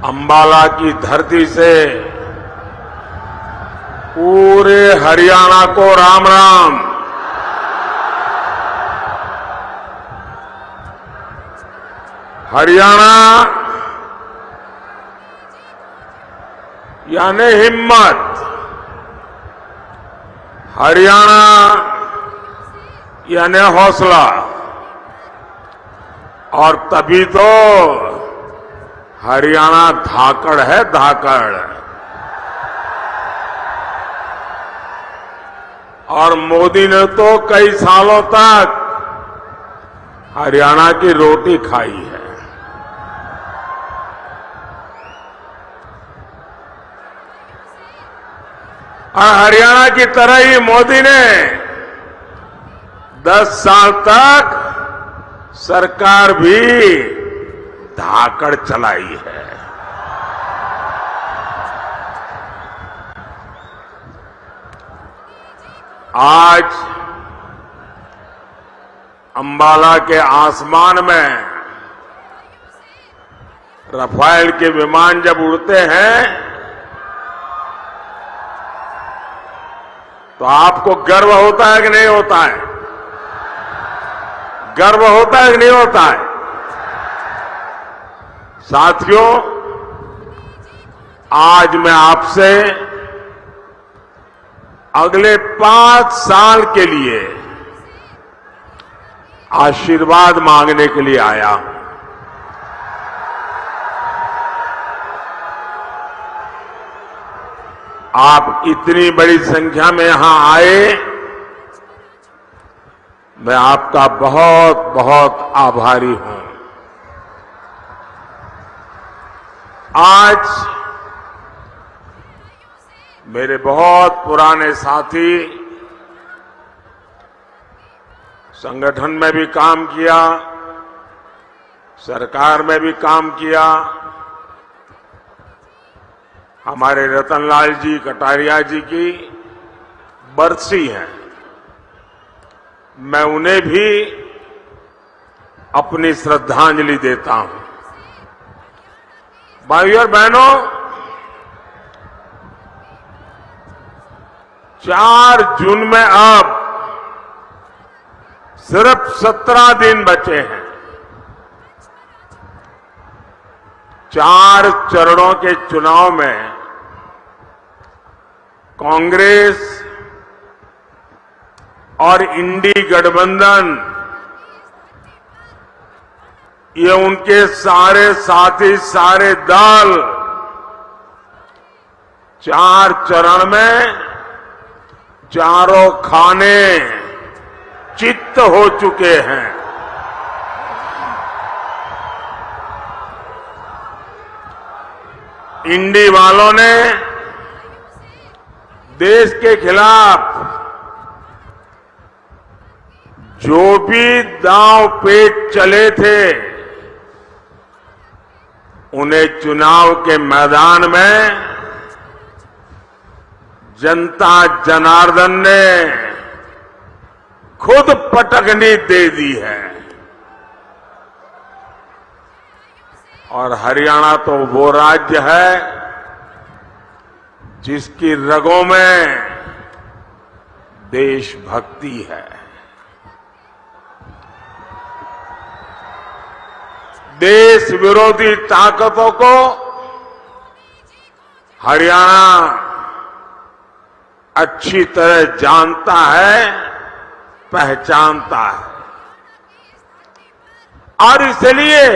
अंबाला की धरती से पूरे हरियाणा को राम राम। हरियाणा यानी हिम्मत, हरियाणा यानी हौसला, और तभी तो हरियाणा धाकड़ है, धाकड़। और मोदी ने तो कई सालों तक हरियाणा की रोटी खाई है। और हरियाणा की तरह ही मोदी ने 10 साल तक सरकार भी धाकड़ चलाई है। आज अंबाला के आसमान में रफाल के विमान जब उड़ते हैं तो आपको गर्व होता है कि नहीं होता है? गर्व होता है कि नहीं होता है? साथियों, आज मैं आपसे अगले 5 साल के लिए आशीर्वाद मांगने के लिए आया हूं। आप इतनी बड़ी संख्या में यहां आए, मैं आपका बहुत बहुत आभारी हूं। आज मेरे बहुत पुराने साथी, संगठन में भी काम किया, सरकार में भी काम किया, हमारे रतनलाल जी कटारिया जी की बरसी है। मैं उन्हें भी अपनी श्रद्धांजलि देता हूं। भाइयों और बहनों, 4 जून में अब सिर्फ 17 दिन बचे हैं। 4 चरणों के चुनाव में कांग्रेस और इंडी गठबंधन, ये उनके सारे साथी, सारे दल 4 चरण में चारों खाने चित्त हो चुके हैं। इंडी वालों ने देश के खिलाफ जो भी दांव पेच चले थे, उन्हें चुनाव के मैदान में जनता जनार्दन ने खुद पटकनी दे दी है। और हरियाणा तो वो राज्य है जिसकी रगों में देशभक्ति है। देश विरोधी ताकतों को हरियाणा अच्छी तरह जानता है, पहचानता है। और इसलिए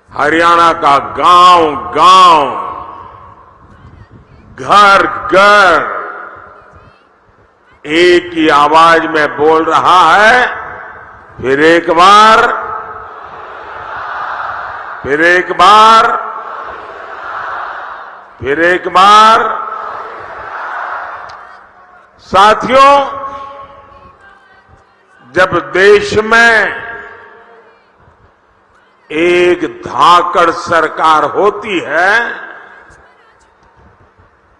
हरियाणा का गांव-गांव, घर-घर एक ही आवाज में बोल रहा है, फिर एक बार, फिर एक बार, फिर एक बार। साथियों, जब देश में एक धाकड़ सरकार होती है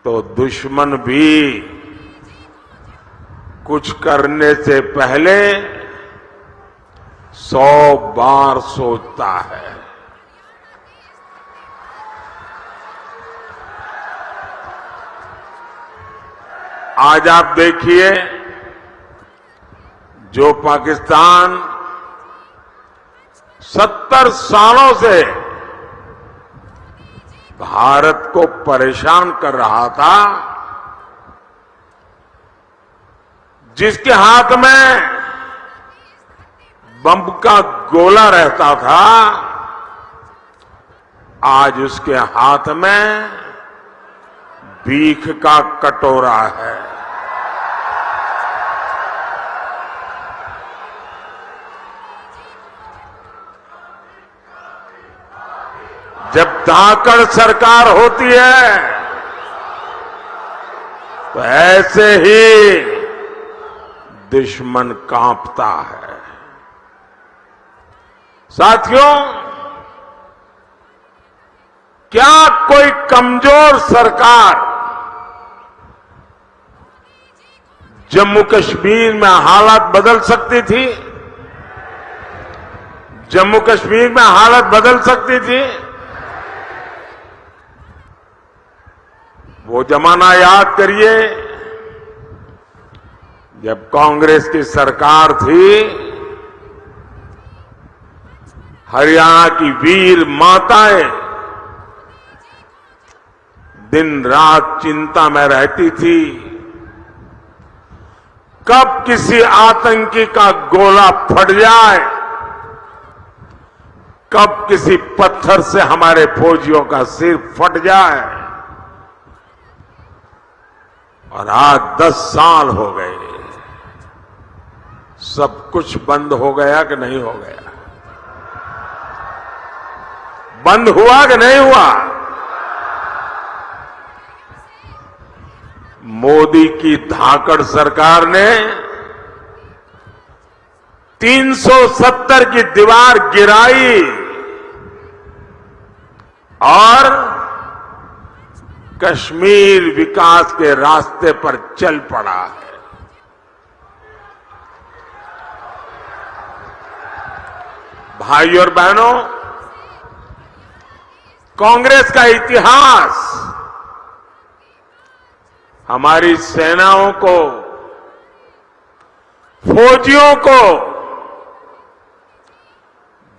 तो दुश्मन भी कुछ करने से पहले 100 बार सोचता है। आज आप देखिए, जो पाकिस्तान 70 सालों से भारत को परेशान कर रहा था, जिसके हाथ में बम का गोला रहता था, आज उसके हाथ में भीख का कटोरा है। जब धाकड़ सरकार होती है तो ऐसे ही दुश्मन कांपता है। साथियों, क्या कोई कमजोर सरकार जम्मू कश्मीर में हालात बदल सकती थी? जम्मू कश्मीर में हालत बदल सकती थी? वो जमाना याद करिए जब कांग्रेस की सरकार थी। हरियाणा की वीर माताएं दिन रात चिंता में रहती थी, कब किसी आतंकी का गोला फट जाए, कब किसी पत्थर से हमारे फौजियों का सिर फट जाए। और आज 10 साल हो गए, सब कुछ बंद हो गया कि नहीं हो गया? बंद हुआ कि नहीं हुआ? मोदी की धाकड़ सरकार ने 370 की दीवार गिराई और कश्मीर विकास के रास्ते पर चल पड़ा है। भाई और बहनों, कांग्रेस का इतिहास हमारी सेनाओं को, फौजियों को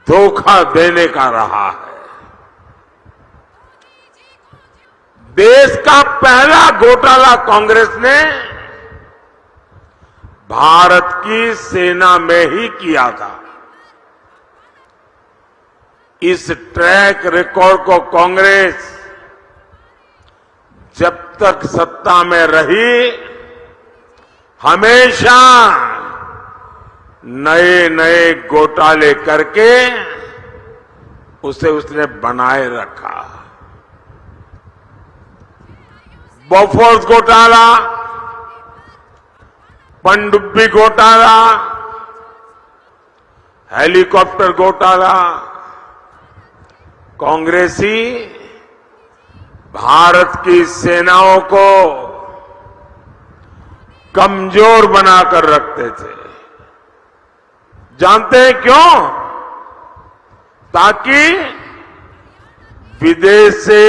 धोखा देने का रहा है। देश का पहला घोटाला कांग्रेस ने भारत की सेना में ही किया था। इस ट्रैक रिकॉर्ड को कांग्रेस जब तक सत्ता में रही, हमेशा नए नए घोटाले करके उसे उसने बनाए रखा। बोफोर्स घोटाला, पनडुब्बी घोटाला, हेलीकॉप्टर घोटाला, कांग्रेसी भारत की सेनाओं को कमजोर बनाकर रखते थे। जानते हैं क्यों? ताकि विदेश से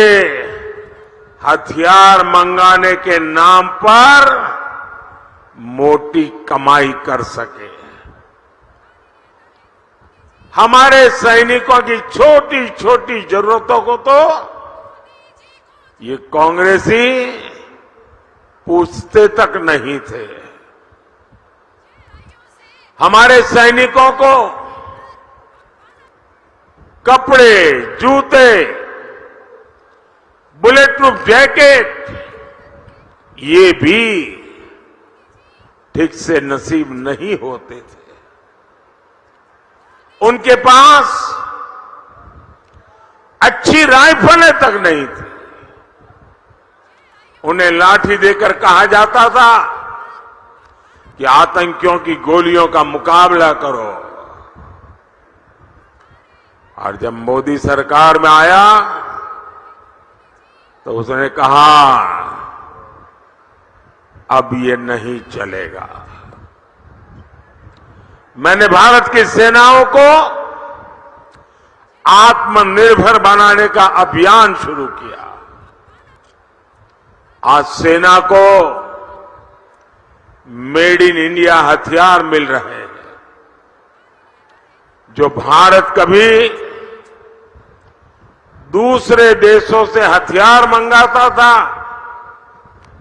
हथियार मंगाने के नाम पर मोटी कमाई कर सके। हमारे सैनिकों की छोटी छोटी जरूरतों को तो ये कांग्रेसी पूछते तक नहीं थे। हमारे सैनिकों को कपड़े, जूते, बुलेट प्रूफ जैकेट, ये भी ठीक से नसीब नहीं होते थे। उनके पास अच्छी राइफलें तक नहीं थी। उन्हें लाठी देकर कहा जाता था कि आतंकियों की गोलियों का मुकाबला करो। और जब मोदी सरकार में आया तो उसने कहा अब ये नहीं चलेगा। मैंने भारत की सेनाओं को आत्मनिर्भर बनाने का अभियान शुरू किया। आज सेना को मेड इन इंडिया हथियार मिल रहे हैं। जो भारत कभी दूसरे देशों से हथियार मंगाता था,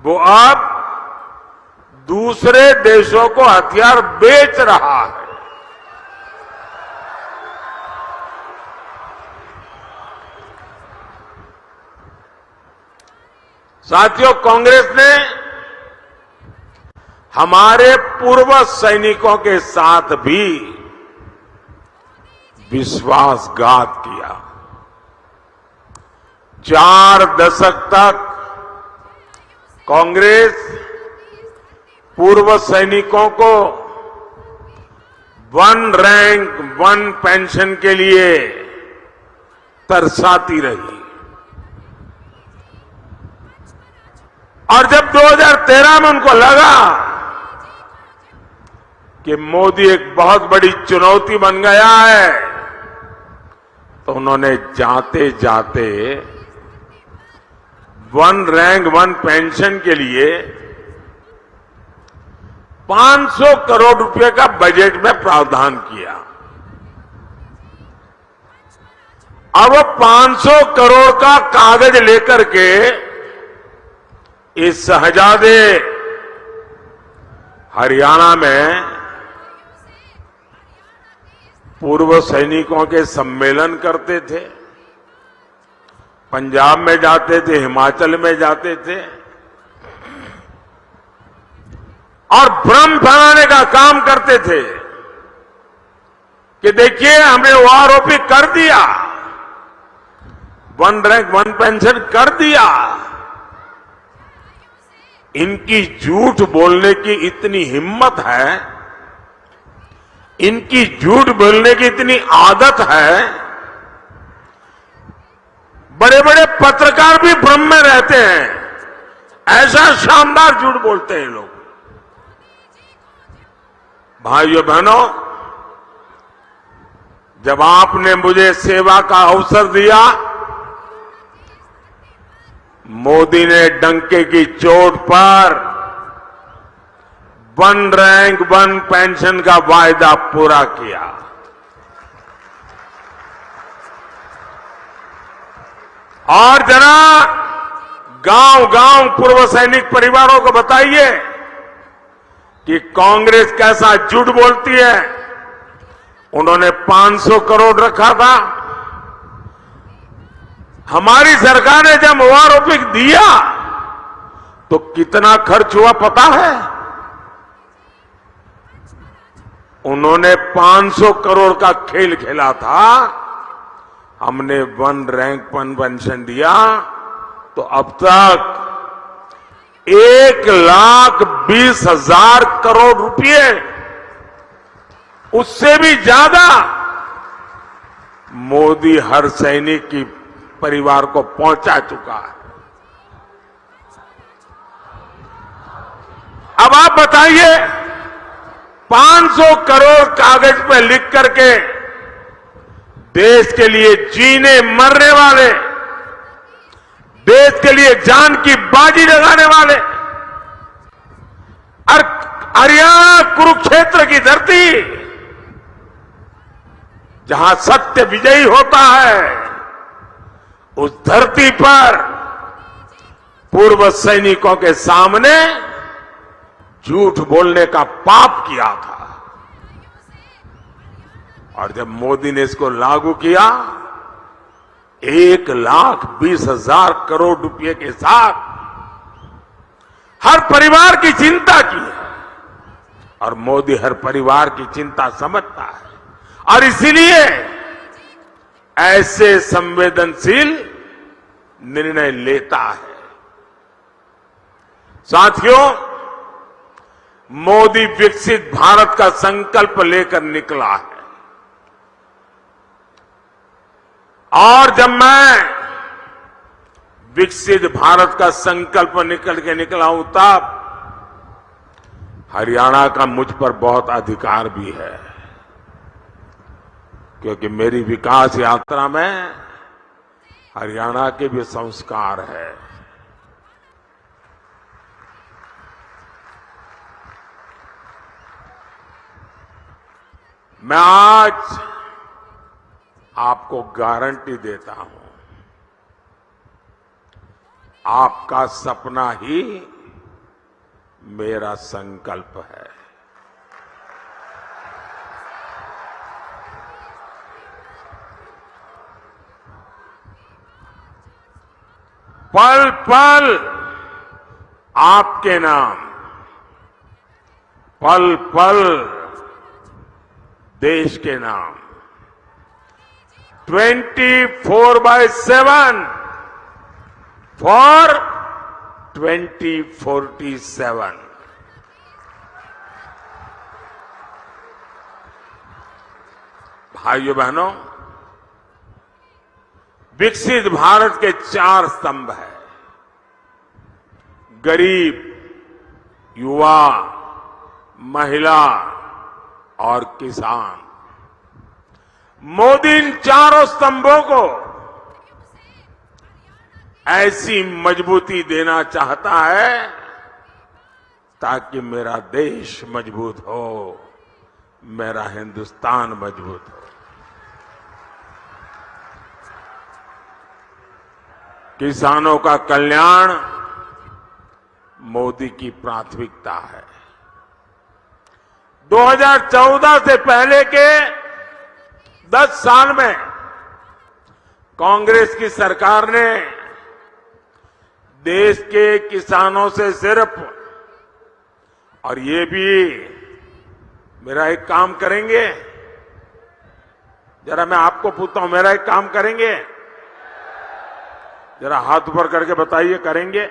वो अब दूसरे देशों को हथियार बेच रहा है। साथियों, कांग्रेस ने हमारे पूर्व सैनिकों के साथ भी विश्वासघात किया। 4 दशक तक कांग्रेस पूर्व सैनिकों को 1 रैंक 1 पेंशन के लिए तरसाती रही। और जब 2013 में उनको लगा कि मोदी एक बहुत बड़ी चुनौती बन गया है, तो उन्होंने जाते जाते 1 रैंक 1 पेंशन के लिए 500 करोड़ रुपए का बजट में प्रावधान किया। अब वो 500 करोड़ का कागज लेकर के इस शहजादे हरियाणा में पूर्व सैनिकों के सम्मेलन करते थे, पंजाब में जाते थे, हिमाचल में जाते थे और भ्रम फैलाने का काम करते थे कि देखिए हमने ओआरओपी कर दिया, 1 रैंक 1 पेंशन कर दिया। इनकी झूठ बोलने की इतनी हिम्मत है, इनकी झूठ बोलने की इतनी आदत है, बड़े बड़े पत्रकार भी भ्रम में रहते हैं। ऐसा शानदार झूठ बोलते हैं लोग। भाइयों बहनों, जब आपने मुझे सेवा का अवसर दिया, मोदी ने डंके की चोट पर 1 रैंक 1 पेंशन का वायदा पूरा किया। और जरा गांव-गांव पूर्व सैनिक परिवारों को बताइए कि कांग्रेस कैसा झूठ बोलती है। उन्होंने 500 करोड़ रखा था। हमारी सरकार ने जब ओआरओपी दिया तो कितना खर्च हुआ पता है? उन्होंने 500 करोड़ का खेल खेला था, हमने 1 रैंक 1 पेंशन दिया, तो अब तक 1,20,000 करोड़ रुपए, उससे भी ज्यादा मोदी हर सैनिक की परिवार को पहुंचा चुका है। अब आप बताइए, 500 करोड़ कागज पे लिख करके देश के लिए जीने मरने वाले, देश के लिए जान की बाजी लगाने वाले, और हरियाणा कुरुक्षेत्र की धरती जहां सत्य विजयी होता है, उस धरती पर पूर्व सैनिकों के सामने झूठ बोलने का पाप किया था। और जब मोदी ने इसको लागू किया, 1,20,000 करोड़ रुपए के साथ हर परिवार की चिंता की, और मोदी हर परिवार की चिंता समझता है, और इसीलिए ऐसे संवेदनशील निर्णय लेता है। साथियों, मोदी विकसित भारत का संकल्प लेकर निकला है, और जब मैं विकसित भारत का संकल्प निकला हूं, तब हरियाणा का मुझ पर बहुत अधिकार भी है, क्योंकि मेरी विकास यात्रा में हरियाणा के भी संस्कार है। मैं आज आपको गारंटी देता हूं, आपका सपना ही मेरा संकल्प है। पल पल आपके नाम, पल पल देश के नाम, 24/7 फॉर 2047। भाइयों बहनों, विकसित भारत के 4 स्तंभ हैं: गरीब, युवा, महिला और किसान। मोदी इन 4 स्तंभों को ऐसी मजबूती देना चाहता है ताकि मेरा देश मजबूत हो, मेरा हिंदुस्तान मजबूत हो। किसानों का कल्याण मोदी की प्राथमिकता है। 2014 से पहले के 10 साल में कांग्रेस की सरकार ने देश के किसानों से सिर्फ, और ये भी मेरा एक काम करेंगे, जरा मैं आपको पूछता हूं, मेरा एक काम करेंगे? जरा हाथ ऊपर करके बताइए, करेंगे?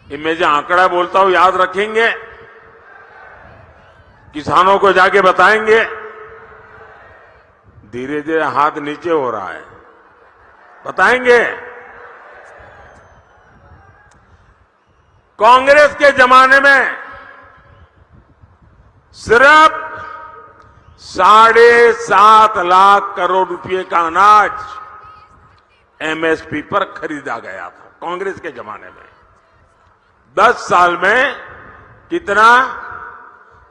मैं जो आंकड़ा बोलता हूं याद रखेंगे? किसानों को जाके बताएंगे? धीरे धीरे हाथ नीचे हो रहा है, बताएंगे? कांग्रेस के जमाने में सिर्फ 7.5 लाख करोड़ रुपए का अनाज एमएसपी पर खरीदा गया था, कांग्रेस के जमाने में। 10 साल में कितना?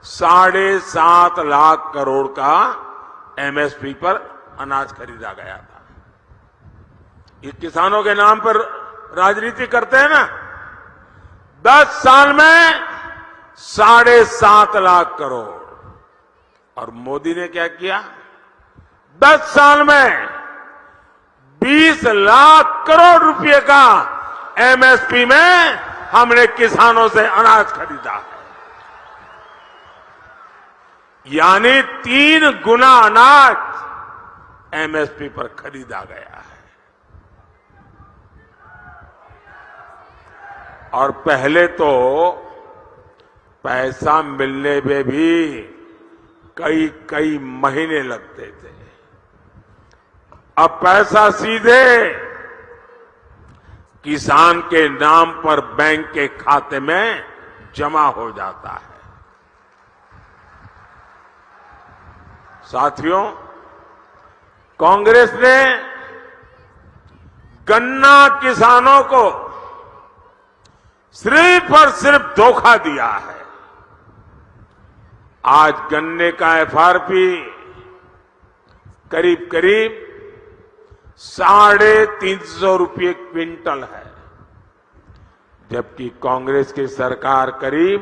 7.5 लाख करोड़ का एमएसपी पर अनाज खरीदा गया था। ये किसानों के नाम पर राजनीति करते हैं ना। 10 साल में 7.5 लाख करोड़। और मोदी ने क्या किया? 10 साल में 20 लाख करोड़ रुपए का एमएसपी में हमने किसानों से अनाज खरीदा है। यानी 3 गुना अनाज एमएसपी पर खरीदा गया है। और पहले तो पैसा मिलने में भी कई महीने लगते थे। अब पैसा सीधे किसान के नाम पर बैंक के खाते में जमा हो जाता है। साथियों, कांग्रेस ने गन्ना किसानों को सिर्फ और सिर्फ धोखा दिया है। आज गन्ने का एफआरपी करीब करीब 350 रुपये क्विंटल है, जबकि कांग्रेस की सरकार करीब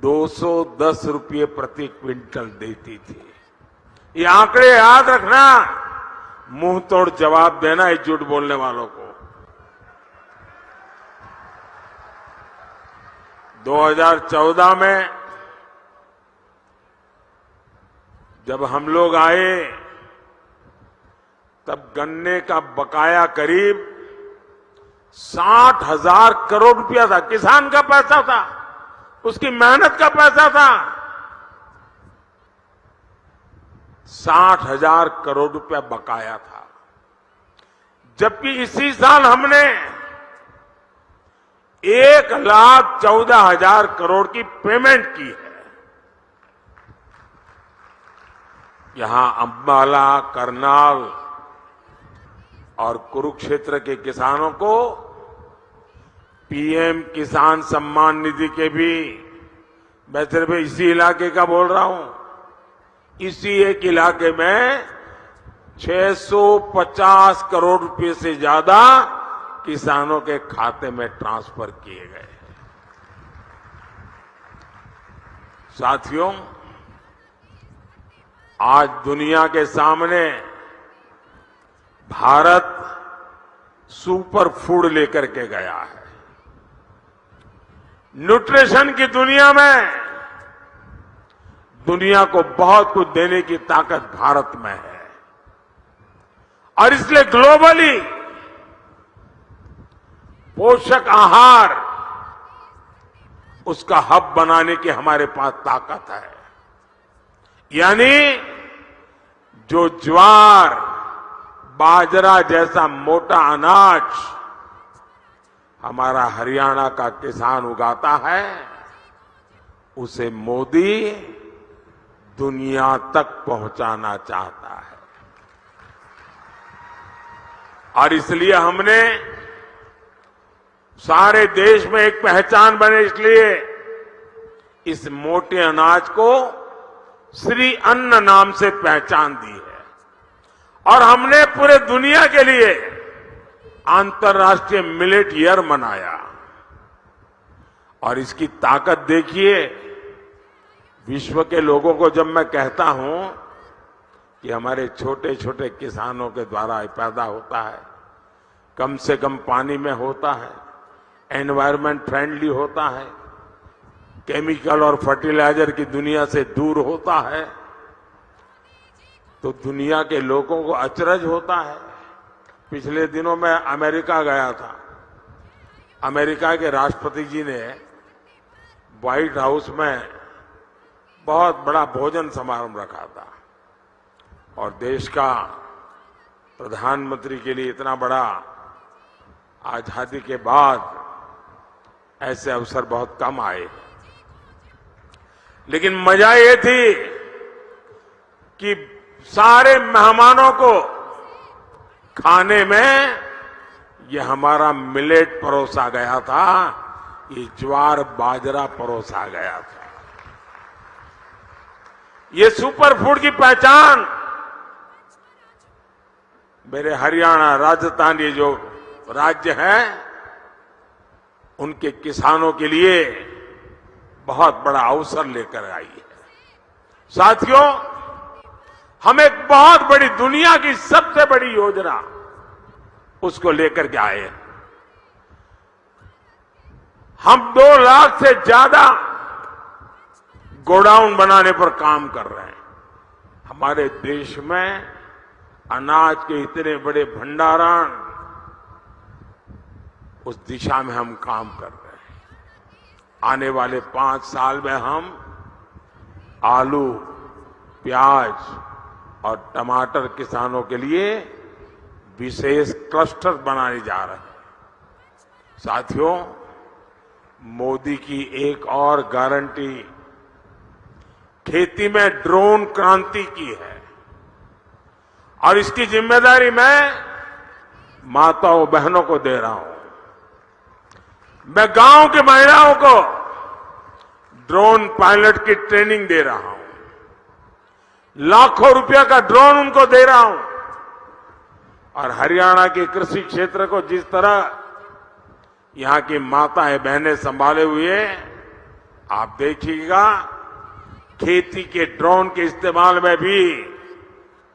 210 रुपये प्रति क्विंटल देती थी। ये आंकड़े याद रखना, मुंह तोड़ जवाब देना है झूठ बोलने वालों को। 2014 में जब हम लोग आए तब गन्ने का बकाया करीब 60,000 करोड़ रुपया था। किसान का पैसा था, उसकी मेहनत का पैसा था। 60,000 करोड़ रुपया बकाया था, जबकि इसी साल हमने 1,14,000 करोड़ की पेमेंट की है। यहां अंबाला, करनाल और कुरुक्षेत्र के किसानों को पीएम किसान सम्मान निधि के भी मैं सिर्फ इसी इलाके का बोल रहा हूं, इसी एक इलाके में 650 करोड़ रुपए से ज्यादा किसानों के खाते में ट्रांसफर किए गए। साथियों, आज दुनिया के सामने भारत सुपर फूड लेकर के गया है। न्यूट्रिशन की दुनिया में दुनिया को बहुत कुछ देने की ताकत भारत में है और इसलिए ग्लोबली पोषक आहार उसका हब बनाने की हमारे पास ताकत है। यानी जो ज्वार, बाजरा जैसा मोटा अनाज हमारा हरियाणा का किसान उगाता है, उसे मोदी दुनिया तक पहुंचाना चाहता है। और इसलिए हमने सारे देश में एक पहचान बने, इसलिए इस मोटे अनाज को श्री अन्न नाम से पहचान दी है और हमने पूरे दुनिया के लिए अंतर्राष्ट्रीय मिलेट ईयर मनाया। और इसकी ताकत देखिए, विश्व के लोगों को जब मैं कहता हूं कि हमारे छोटे छोटे किसानों के द्वारा पैदा होता है, कम से कम पानी में होता है, एनवायरमेंट फ्रेंडली होता है, केमिकल और फर्टिलाइजर की दुनिया से दूर होता है, तो दुनिया के लोगों को अचरज होता है। पिछले दिनों मैं अमेरिका गया था। अमेरिका के राष्ट्रपति जी ने व्हाइट हाउस में बहुत बड़ा भोजन समारोह रखा था और देश का प्रधानमंत्री के लिए इतना बड़ा आजादी के बाद ऐसे अवसर बहुत कम आए। लेकिन मजा ये थी कि सारे मेहमानों को खाने में ये हमारा मिलेट परोसा गया था, ये ज्वार बाजरा परोसा गया था। ये सुपर फूड की पहचान मेरे हरियाणा, राजस्थान, ये जो राज्य हैं, उनके किसानों के लिए बहुत बड़ा अवसर लेकर आई है। साथियों, हम एक बहुत बड़ी, दुनिया की सबसे बड़ी योजना उसको लेकर के आए हैं। हम 2 लाख से ज्यादा गोडाउन बनाने पर काम कर रहे हैं। हमारे देश में अनाज के इतने बड़े भंडारण, उस दिशा में हम काम कर रहे हैं। आने वाले 5 साल में हम आलू, प्याज और टमाटर किसानों के लिए विशेष क्लस्टर बनाने जा रहे हैं। साथियों, मोदी की एक और गारंटी खेती में ड्रोन क्रांति की है और इसकी जिम्मेदारी मैं माताओं बहनों को दे रहा हूं। मैं गांव की महिलाओं को ड्रोन पायलट की ट्रेनिंग दे रहा हूं, लाखों रुपया का ड्रोन उनको दे रहा हूं। और हरियाणा के कृषि क्षेत्र को जिस तरह यहां की माताएं बहनें संभाले हुए, आप देखिएगा खेती के ड्रोन के इस्तेमाल में भी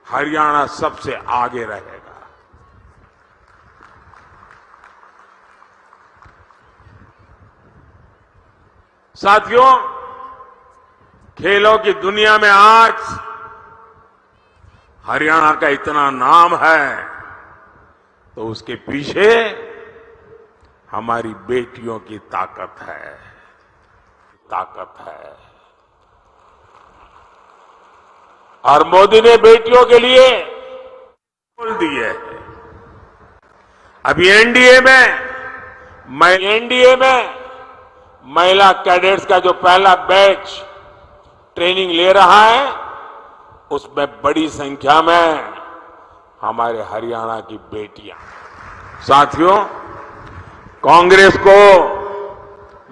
हरियाणा सबसे आगे रहेगा। साथियों, खेलों की दुनिया में आज हरियाणा का इतना नाम है, तो उसके पीछे हमारी बेटियों की ताकत है। और मोदी ने बेटियों के लिए बोल दिए है। अभी एनडीए में महिला कैडेट्स का जो पहला बैच ट्रेनिंग ले रहा है, उसमें बड़ी संख्या में हमारे हरियाणा की बेटियां। साथियों, कांग्रेस को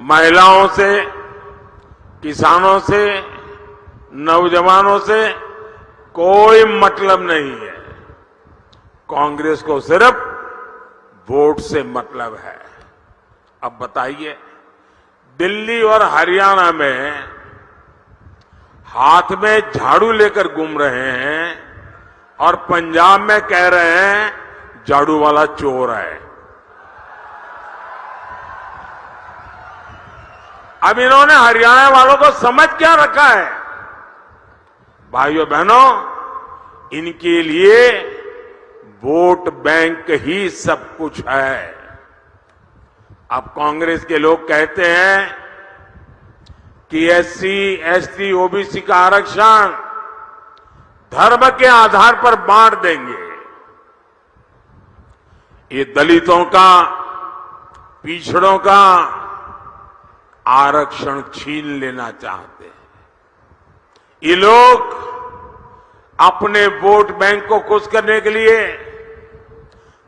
महिलाओं से, किसानों से, नौजवानों से कोई मतलब नहीं है। कांग्रेस को सिर्फ वोट से मतलब है। अब बताइए, दिल्ली और हरियाणा में हाथ में झाड़ू लेकर घूम रहे हैं और पंजाब में कह रहे हैं झाड़ू वाला चोर है। अब इन्होंने हरियाणा वालों को समझ क्या रखा है? भाइयों बहनों, इनके लिए वोट बैंक ही सब कुछ है। अब कांग्रेस के लोग कहते हैं कि एससी, एसटी, ओबीसी का आरक्षण धर्म के आधार पर बांट देंगे। ये दलितों का, पिछड़ों का आरक्षण छीन लेना चाहते हैं। ये लोग अपने वोट बैंक को खुश करने के लिए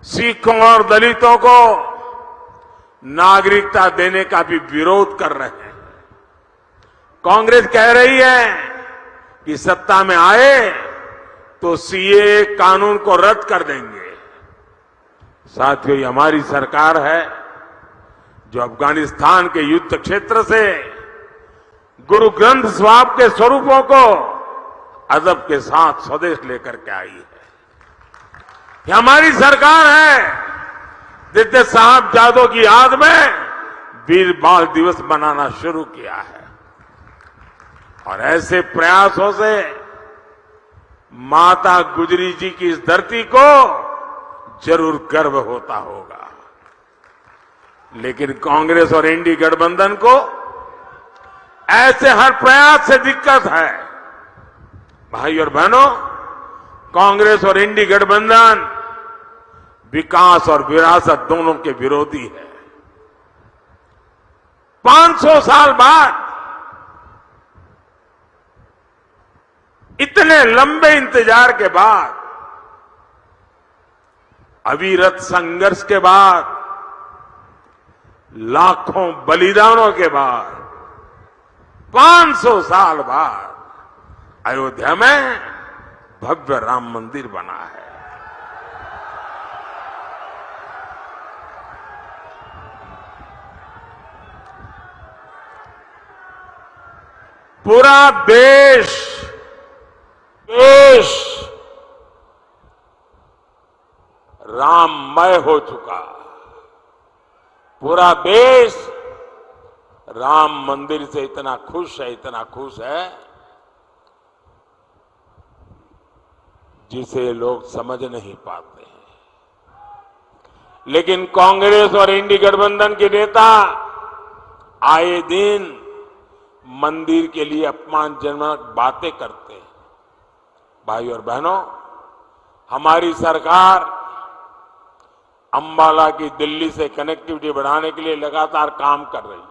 सिखों और दलितों को नागरिकता देने का भी विरोध कर रहे हैं। कांग्रेस कह रही है कि सत्ता में आए तो सीए कानून को रद्द कर देंगे। साथियों, ये हमारी सरकार है जो अफगानिस्तान के युद्ध क्षेत्र से गुरु ग्रंथ साहब के स्वरूपों को अदब के साथ स्वदेश लेकर के आई है। ये हमारी सरकार है जिसने साहबजादों की याद में वीर बाल दिवस मनाना शुरू किया है। और ऐसे प्रयासों से माता गुजरी जी की इस धरती को जरूर गर्व होता होगा। लेकिन कांग्रेस और एनडीए गठबंधन को ऐसे हर प्रयास से दिक्कत है। भाई और बहनों, कांग्रेस और एनडीए गठबंधन विकास और विरासत दोनों के विरोधी है। 500 साल बाद, इतने लंबे इंतजार के बाद, अविरत संघर्ष के बाद, लाखों बलिदानों के बाद, 500 साल बाद अयोध्या में भव्य राम मंदिर बना है। पूरा देश राममय हो चुका। पूरा देश राम मंदिर से इतना खुश है, इतना खुश है, जिसे लोग समझ नहीं पाते हैं। लेकिन कांग्रेस और एनडीए गठबंधन के नेता आए दिन मंदिर के लिए अपमानजनक बातें करते हैं। भाई और बहनों, हमारी सरकार अंबाला की दिल्ली से कनेक्टिविटी बढ़ाने के लिए लगातार काम कर रही है।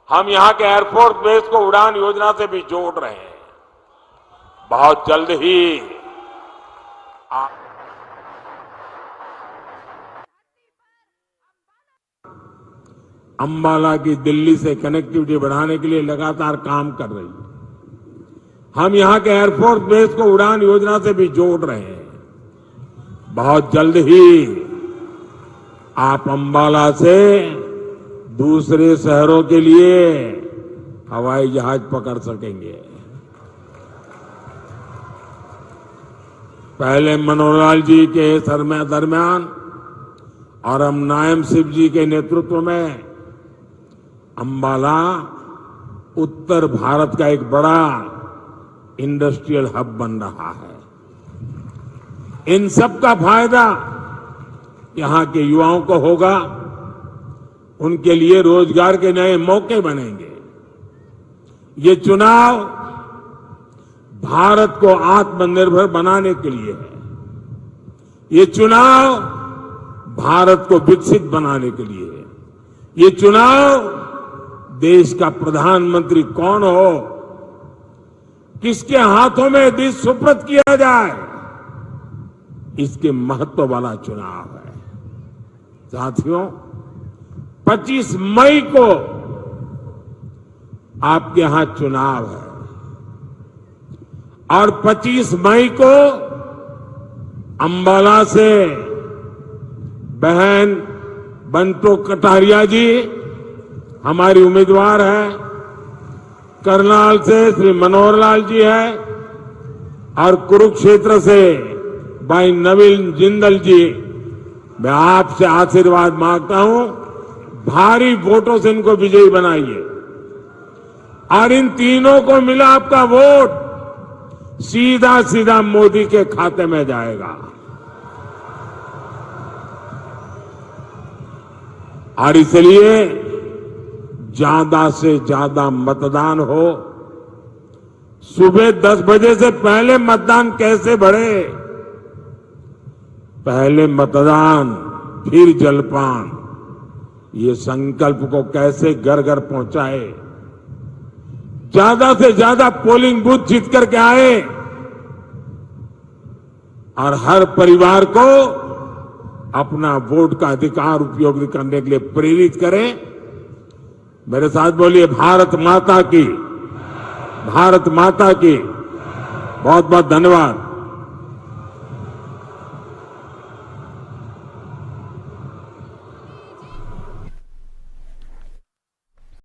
हम यहां के एयरफोर्स बेस को उड़ान योजना से भी जोड़ रहे हैं। बहुत जल्द ही अंबाला की दिल्ली से कनेक्टिविटी बढ़ाने के लिए लगातार काम कर रही है। हम यहां के एयरफोर्स बेस को उड़ान योजना से भी जोड़ रहे हैं। बहुत जल्द ही आप अंबाला से दूसरे शहरों के लिए हवाई जहाज पकड़ सकेंगे। पहले मनोहरलाल जी के दरमियान और हम नायब सिंह जी के नेतृत्व में अंबाला उत्तर भारत का एक बड़ा इंडस्ट्रियल हब बन रहा है। इन सब का फायदा यहां के युवाओं को होगा। उनके लिए रोजगार के नए मौके बनेंगे। ये चुनाव भारत को आत्मनिर्भर बनाने के लिए है। ये चुनाव भारत को विकसित बनाने के लिए है। ये चुनाव देश का प्रधानमंत्री कौन हो, किसके हाथों में देश सुपुर्द किया जाए, इसके महत्व वाला चुनाव है। साथियों, 25 मई को आपके यहां चुनाव है और 25 मई को अंबाला से बहन बंटो कटारिया जी हमारी उम्मीदवार है, करनाल से श्री मनोहर लाल जी है और कुरुक्षेत्र से भाई नवीन जिंदल जी। मैं आपसे आशीर्वाद मांगता हूं, भारी वोटों से इनको विजयी बनाइए और इन तीनों को मिला आपका वोट सीधा सीधा मोदी के खाते में जाएगा। और इसलिए ज्यादा से ज्यादा मतदान हो। सुबह 10 बजे से पहले मतदान कैसे बढ़े? पहले मतदान फिर जलपान, ये संकल्प को कैसे घर घर पहुंचाए। ज्यादा से ज्यादा पोलिंग बूथ जीत करके आए और हर परिवार को अपना वोट का अधिकार उपयोग करने के लिए प्रेरित करें। मेरे साथ बोलिए भारत माता की, भारत माता की। बहुत बहुत धन्यवाद।